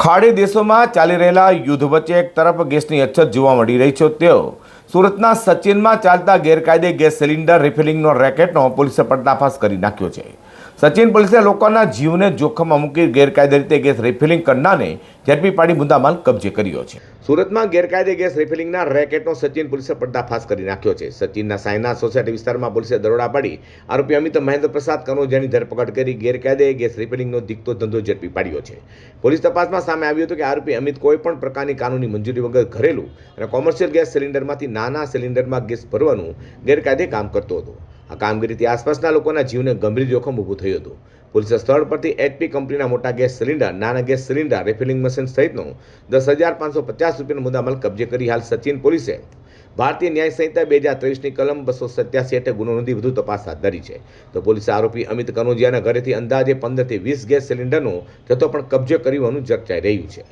ખાડી દેશોમાં ચાલી રહેલા યુદ્ધ વચ્ચે એક તરફ ગેસની અછત જોવા મળી રહી છે, તેઓ સુરતના સચિનમાં ચાલતા ગેરકાયદે ગેસ સિલિન્ડર રિફિલિંગનો રેકેટનો પોલીસે પર્દાફાશ કરી નાખ્યો છે. સચિન પોલીસે લોકોના જીવને જોખમમાં મૂકી ગેરકાયદે રીતે ગેસ રિફિલિંગ કરનારને ઝડપી પાડી મુદ્દામાલ કબજે કર્યો છે. સુરતમાં ગેરકાયદે ગેસ રિફિલિંગના રેકેટનો સચિન પોલીસે પર્દાફાશ કરી નાખ્યો છે. સચિનના સાયનાથ સોસાયટી વિસ્તારમાં પોલીસે દરોડા પાડી આરોપી અમિત મહેન્દ્ર પ્રસાદ કનોજિયાની ધરપકડ કરી ગેરકાયદે ગેસ રિફિલિંગનો દીકતો ધંધો ઝડપી પાડ્યો છે. પોલીસ તપાસમાં સામે આવ્યું હતું કે આરોપી અમિત કોઈ પણ પ્રકારની કાનૂની મંજૂરી વગર ઘરેલું અને કોમર્શિયલ ગેસ સિલિન્ડરમાંથી નાના સિલિન્ડરમાં ગેસ ભરવાનું ગેરકાયદે કામ કરતો હતો. આ કામગીરીથી આસપાસના લોકોના જીવને ગંભીર જોખમ ઊભું થયું હતું. પોલીસે સ્થળ પરથી HP કંપનીના મોટા ગેસ સિલિન્ડર, નાના ગેસ સિલિન્ડર, રિફિલિંગ મશીન સહિતનો 10,550 રૂપિયાનો મુદ્દામાલ કબજે કરી હાલ સચિન પોલીસે ભારતીય ન્યાય સંહિતા 2023ની કલમ 287 હેઠળ ગુનો નોંધી વધુ તપાસ હાથ ધરી છે. તો પોલીસે આરોપી અમિત કનોજિયાના ઘરેથી અંદાજે 15 થી 20 ગેસ સિલિન્ડરનો જથ્થો પણ કબજે કર્યું હોવાનું ચર્ચાઈ રહ્યું છે.